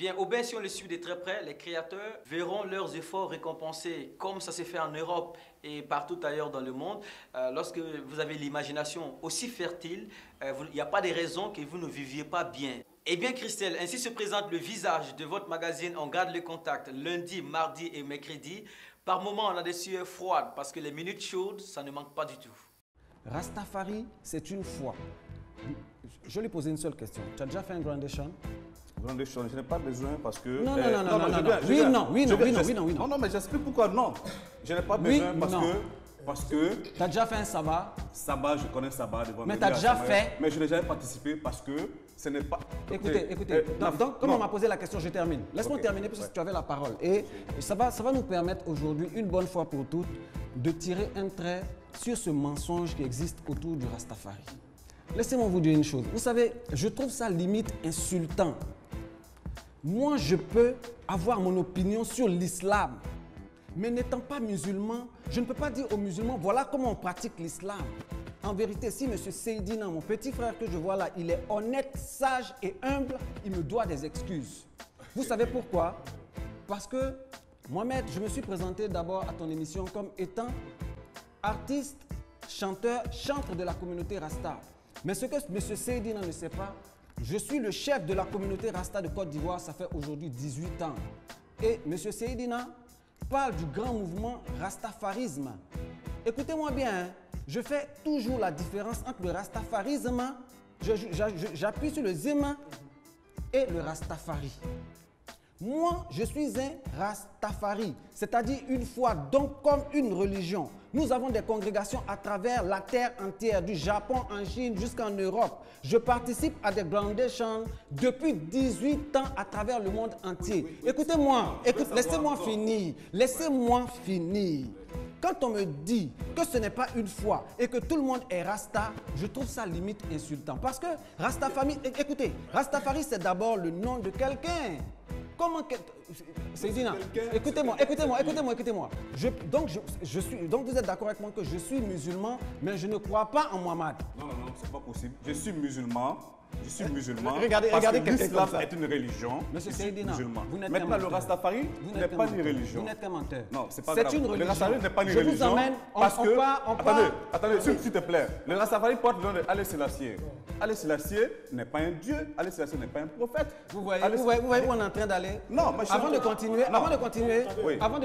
Bien, Aubin, si on le suit de très près, les créateurs verront leurs efforts récompensés, comme ça s'est fait en Europe et partout ailleurs dans le monde. Lorsque vous avez l'imagination aussi fertile, il n'y a pas de raison que vous ne viviez pas bien. Eh bien, Christelle, ainsi se présente le visage de votre magazine On garde le contact lundi, mardi et mercredi. Par moments, on a des sueurs froides parce que les minutes chaudes, ça ne manque pas du tout. Rastafari, c'est une foi. Je lui posais une seule question. Tu as déjà fait un Groundation? Groundation, je n'ai pas besoin parce que... Non, non. Non, mais j'explique pourquoi non. Je n'ai pas besoin parce que... Tu as déjà fait un sabbat? Sabbat, je connais sabbat devant. Mais tu as déjà fait? Mais je n'ai jamais participé parce que ce n'est pas... Écoutez. Donc, comme on m'a posé la question, je termine. Laisse-moi terminer parce que tu avais la parole. Et ça va nous permettre aujourd'hui, une bonne fois pour toutes, de tirer un trait sur ce mensonge qui existe autour du Rastafari. Laissez-moi vous dire une chose. Vous savez, je trouve ça limite insultant. Moi, je peux avoir mon opinion sur l'islam. Mais n'étant pas musulman, je ne peux pas dire aux musulmans, voilà comment on pratique l'islam. En vérité, si M. Seydina, mon petit frère que je vois là, il est honnête, sage et humble, il me doit des excuses. Vous savez pourquoi? Parce que, Mohamed, je me suis présenté d'abord à ton émission comme étant artiste, chanteur, chantre de la communauté Rasta. Mais ce que M. Seydina ne sait pas, je suis le chef de la communauté Rasta de Côte d'Ivoire, ça fait aujourd'hui 18 ans. Et M. Seydina parle du grand mouvement Rastafarisme. Écoutez-moi bien, hein, je fais toujours la différence entre le Rastafarisme, j'appuie sur le zim et le Rastafari. Moi, je suis un Rastafari, c'est-à-dire une foi, donc comme une religion. Nous avons des congrégations à travers la terre entière, du Japon en Chine jusqu'en Europe. Je participe à des Groundations depuis 18 ans à travers le monde entier. Écoutez-moi, laissez-moi finir, laissez-moi finir. Quand on me dit que ce n'est pas une foi et que tout le monde est Rasta, je trouve ça limite insultant. Parce que Rastafari, écoutez, Rastafari c'est d'abord le nom de quelqu'un. Comment Seydina, écoutez-moi. Donc vous êtes d'accord avec moi que je suis musulman, mais je ne crois pas en Mohammed. Non, c'est pas possible. Je suis musulman. Regardez l'islam est une religion. Monsieur Seydina, vous n'êtes maintenant, le Rastafari n'est pas une religion. Vous n'êtes qu'un menteur. Non, c'est pas grave. C'est une religion. Le Rastafari n'est pas une religion. Je vous emmène, Attendez, s'il te plaît. Le Rastafari porte le nom de Haile Selassie. Haile Selassie n'est pas un dieu. Haile Selassie n'est pas un prophète. Vous voyez où on est en train d'aller? Non, mais avant de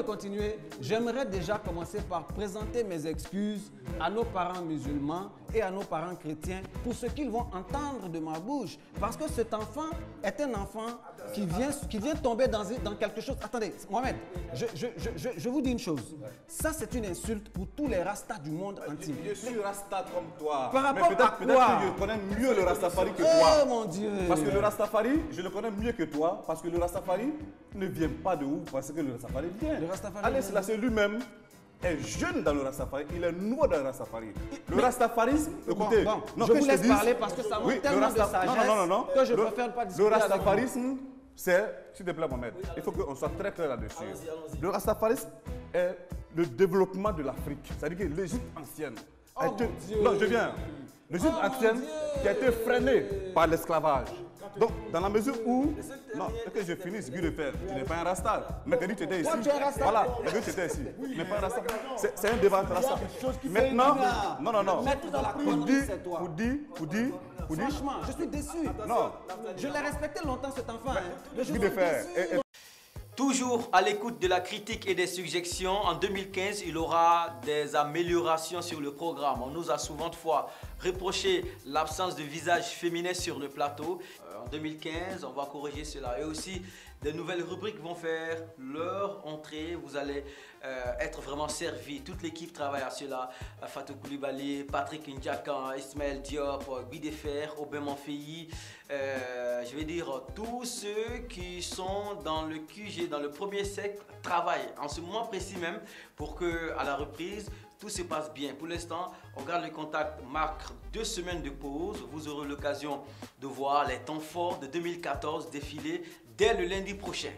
continuer, j'aimerais déjà commencer par présenter mes excuses à nos parents musulmans et à nos parents chrétiens pour ce qu'ils vont entendre de ma bouche. Parce que cet enfant est un enfant qui vient tomber dans quelque chose. Attendez, Mohamed, je vous dis une chose. Ça, c'est une insulte pour tous les Rastas du monde entier. Je suis Rasta comme toi. Par rapport à quoi? Peut-être que je connais mieux le Rastafari que toi. Oh mon Dieu! Parce que le Rastafari, je le connais mieux que toi. Parce que le Rastafari ne vient pas de où? Parce que le Rastafari vient. Haile Selassie lui-même est jeune dans le Rastafari, il est nouveau dans le Rastafari. Le Rastafarisme, écoutez, je vous laisse parler parce que ça manque tellement de sagesse que je préfère pas discuter. Le Rastafarisme, c'est, s'il te plaît Mohamed, il faut qu'on soit très clair là-dessus. Le Rastafarisme est le développement de l'Afrique, c'est-à-dire que l'Égypte ancienne a été... Non, je viens. L'Égypte ancienne qui a été freinée par l'esclavage. Donc, dans la mesure où... Non, que je finisse, but de faire. Tu n'es pas un Rasta. Mais tu étais ici. Voilà, tu étais ici. Tu n'es pas un Rasta. C'est un débat entre Rasta. Maintenant, non. Pour dire... Franchement, je suis déçu. Non. Je l'ai respecté longtemps cet enfant. Je suis déçu. Toujours à l'écoute de la critique et des suggestions, en 2015, il y aura des améliorations sur le programme. On nous a souvent de fois reproché l'absence de visage féminin sur le plateau. En 2015, on va corriger cela. Et aussi, de nouvelles rubriques vont faire leur entrée. Vous allez être vraiment servis. Toute l'équipe travaille à cela. Fatou Koulibaly, Patrick Ndjaka, Ismaël Diop, Guy Defer, Aubin Monfeilly. Je vais dire, tous ceux qui sont dans le QG, dans le premier cercle, travaillent en ce moment précis même pour que à la reprise, tout se passe bien. Pour l'instant, on garde le contact, marque 2 semaines de pause. Vous aurez l'occasion de voir les temps forts de 2014 défiler dès le lundi prochain.